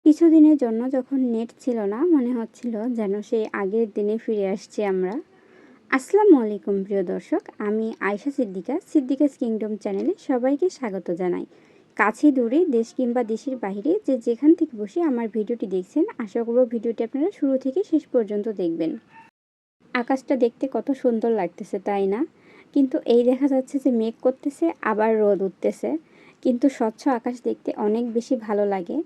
কিছুদিনের জন্য যখন নেট ছিল না মনে হচ্ছিল যেন সেই আগের দিনে ফিরে আসছি আমরা। আসসালামু আলাইকুম প্রিয় দর্শক, আমি আয়েশা সিদ্দিকাস কিংডম চ্যানেলে সবাইকে স্বাগত জানাই। কাছে দূরে দেশ কিংবা দেশের বাইরে যে যেখান থেকে বসে আমার ভিডিওটি দেখছেন, আশা করব ভিডিওটি আপনারা শুরু থেকে শেষ পর্যন্ত দেখবেন। আকাশটা দেখতে কত সুন্দর লাগতেছে তাই না? কিন্তু এই দেখা যাচ্ছে যে মেঘ করতেছে আবার রোদ উঠতেছে, কিন্তু স্বচ্ছ আকাশ দেখতে অনেক বেশি ভালো লাগে।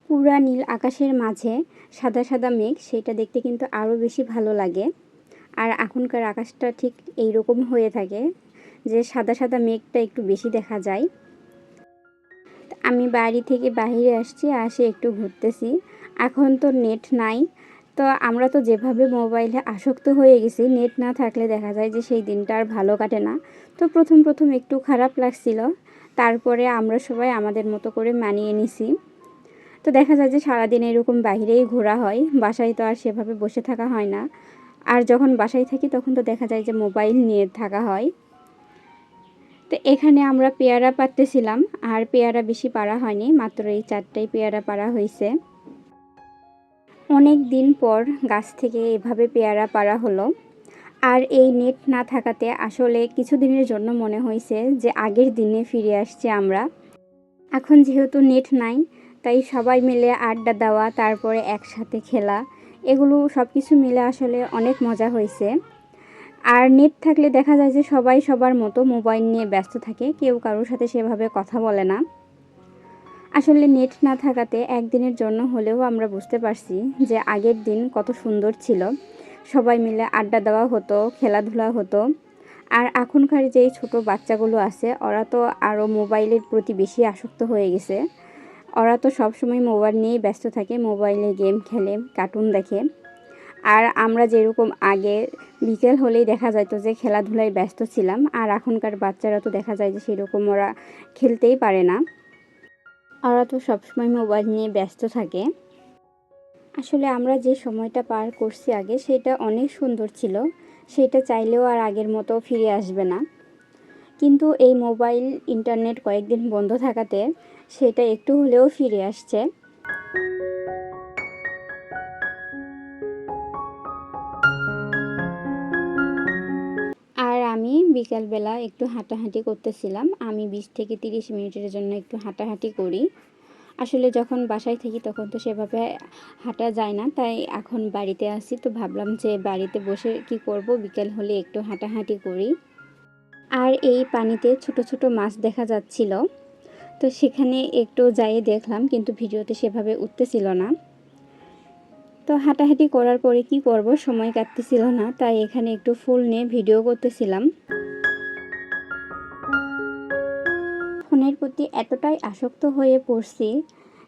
পুরা নীল আকাশের মাঝে সাদা সাদা মেঘ, সেটা দেখতে কিন্তু আরও বেশি ভালো লাগে। আর এখনকার আকাশটা ঠিক এইরকম হয়ে থাকে যে সাদা সাদা মেঘটা একটু বেশি দেখা যায়। আমি বাড়ি থেকে বাইরে আসছি, আসে একটু ঘুরতেছি। এখন তো নেট নাই, তো আমরা তো যেভাবে মোবাইলে আসক্ত হয়ে গেছি, নেট না থাকলে দেখা যায় যে সেই দিনটা আর ভালো কাটে না। তো প্রথম একটু খারাপ লাগছিল, তারপরে আমরা সবাই আমাদের মতো করে মানিয়ে নিছি। তো দেখা যায় যে সারাদিন এরকম বাইরেই ঘোরা হয়, বাসায় তো আর সেভাবে বসে থাকা হয় না। আর যখন বাসায় থাকি তখন তো দেখা যায় যে মোবাইল নিয়ে থাকা হয়। তো এখানে আমরা পেয়ারা পাড়তেছিলাম, আর পেয়ারা বেশি পাড়া হয়নি, মাত্র এই 4টাই পেয়ারা পাড়া হয়েছে। অনেক দিন পর গাছ থেকে এভাবে পেয়ারা পাড়া হলো। আর এই নেট না থাকাতে আসলে কিছুদিনের জন্য মনে হয়েছে যে আগের দিনে ফিরে আসছি আমরা। এখন যেহেতু নেট নাই, তাই সবাই মিলে আড্ডা দেওয়া, তারপরে একসাথে খেলা, এগুলো সব কিছু মিলে আসলে অনেক মজা হয়েছে। আর নেট থাকলে দেখা যায় যে সবাই সবার মতো মোবাইল নিয়ে ব্যস্ত থাকে, কেউ কারোর সাথে সেভাবে কথা বলে না। আসলে নেট না থাকাতে একদিনের জন্য হলেও আমরা বুঝতে পারছি যে আগের দিন কত সুন্দর ছিল। সবাই মিলে আড্ডা দেওয়া হতো, খেলাধুলা হতো। আর এখনকার যেই ছোট বাচ্চাগুলো আছে, ওরা তো আরও মোবাইলের প্রতি বেশি আসক্ত হয়ে গেছে। ওরা তো সবসময় মোবাইল নিয়েই ব্যস্ত থাকে, মোবাইলে গেম খেলে, কার্টুন দেখে। আর আমরা যেরকম আগে বিকেল হলেই দেখা যেত যে খেলাধুলায় ব্যস্ত ছিলাম, আর এখনকার বাচ্চারা তো দেখা যায় যে সেরকম ওরা খেলতেই পারে না, ওরা তো সবসময় মোবাইল নিয়ে ব্যস্ত থাকে। আসলে আমরা যে সময়টা পার করছি আগে, সেটা অনেক সুন্দর ছিল, সেটা চাইলেও আর আগের মতো ফিরে আসবে না। কিন্তু এই মোবাইল ইন্টারনেট কয়েকদিন বন্ধ থাকাতে সেটা একটু হলেও ফিরে আসছে। আর আমি বিকালবেলা একটু হাঁটাহাঁটি করতেছিলাম। আমি 20 থেকে 30 মিনিটের জন্য একটু হাঁটাহাঁটি করি। আসলে যখন বাসায় থাকি তখন তো সেভাবে হাঁটা যায় না, তাই এখন বাড়িতে আসি, তো ভাবলাম যে বাড়িতে বসে কি করব, বিকেল হলে একটু হাঁটাহাঁটি করি। আর এই পানিতে ছোট ছোট মাছ দেখা যাচ্ছিল, তো সেখানে একটু যাইয়ে দেখলাম, কিন্তু ভিডিওতে সেভাবে উঠতেছিল না। তো হাঁটাহাঁটি করার পরে কি করব, সময় কাটতেছিল না, তাই এখানে একটু ফুল নিয়ে ভিডিও করতেছিলাম। ফোনের প্রতি এতটাই আসক্ত হয়ে পড়ছি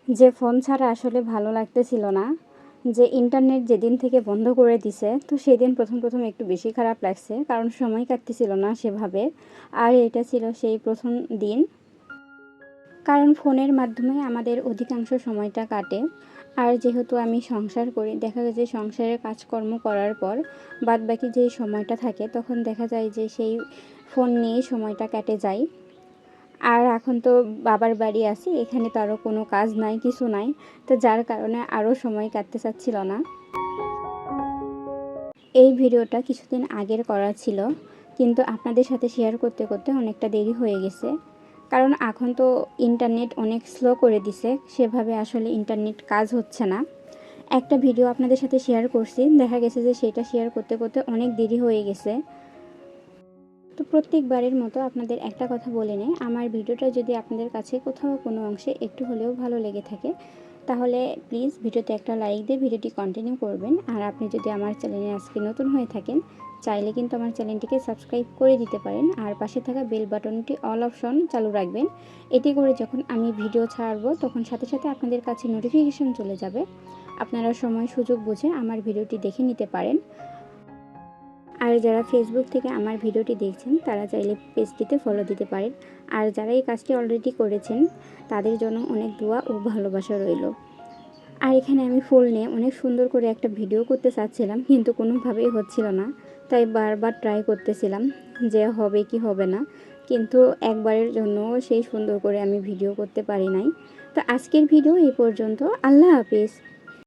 যে ফোন ছাড়া আসলে ভালো লাগতেছিল না। যে ইন্টারনেট যেদিন থেকে বন্ধ করে দিছে, তো সেদিন প্রথম একটু বেশি খারাপ লাগছে, কারণ সময় কাটতেছিল না সেভাবে। আর এটা ছিল সেই প্রথম দিন, কারণ ফোনের মাধ্যমে আমাদের অধিকাংশ সময়টা কাটে। আর যেহেতু আমি সংসার করি, দেখা যায় যে সংসারের কাজকর্ম করার পর বাদবাকি যেই সময়টা থাকে, তখন দেখা যায় যে সেই ফোন নিয়েই সময়টা কেটে যায়। আর এখন তো বাবার বাড়ি আছি, এখানে তো আরও কোনো কাজ নাই, কিছু নাই, তো যার কারণে আরও সময় কাটতে চাচ্ছিল না। এই ভিডিওটা কিছুদিন আগের করা ছিল, কিন্তু আপনাদের সাথে শেয়ার করতে করতে অনেকটা দেরি হয়ে গেছে, কারণ এখন তো ইন্টারনেট অনেক স্লো করে দিছে, সেভাবে আসলে ইন্টারনেট কাজ হচ্ছে না। একটা ভিডিও আপনাদের সাথে শেয়ার করছি, দেখা গেছে যে সেটা শেয়ার করতে করতে অনেক দেরি হয়ে গেছে। তো প্রত্যেকবারের মতো আপনাদের একটা কথা বলে নেই, আমার ভিডিওটা যদি আপনাদের কাছে কোথাও কোনো অংশে একটু হলেও ভালো লেগে থাকে, তাহলে প্লিজ ভিডিওতে একটা লাইক দিয়ে ভিডিওটি কন্টিনিউ করবেন। আর আপনি যদি আমার চ্যানেলে আজকে নতুন হয়ে থাকেন, চাইলে কিন্তু আমার চ্যানেলটিকে সাবস্ক্রাইব করে দিতে পারেন, আর পাশে থাকা বেল বাটনটি অল অপশন চালু রাখবেন। এতে করে যখন আমি ভিডিও ছাড়বো, তখন সাথে সাথে আপনাদের কাছে নোটিফিকেশন চলে যাবে, আপনারা সময় সুযোগ বুঝে আমার ভিডিওটি দেখে নিতে পারেন। আর যারা ফেসবুক থেকে আমার ভিডিওটি দেখছেন, তারা চাইলে পেজটিতে ফলো দিতে পারেন। আর যারা এই কাজটি অলরেডি করেছেন, তাদের জন্য অনেক দোয়া ও ভালোবাসা রইল। আর এখানে আমি ফুল নিয়ে অনেক সুন্দর করে একটা ভিডিও করতে চাচ্ছিলাম, কিন্তু কোনোভাবেই হচ্ছিল না, তাই বারবার ট্রাই করতেছিলাম যে হবে কি হবে না, কিন্তু একবারের জন্য সেই সুন্দর করে আমি ভিডিও করতে পারি নাই। তো আজকের ভিডিও এই পর্যন্ত। আল্লাহ হাফিজ।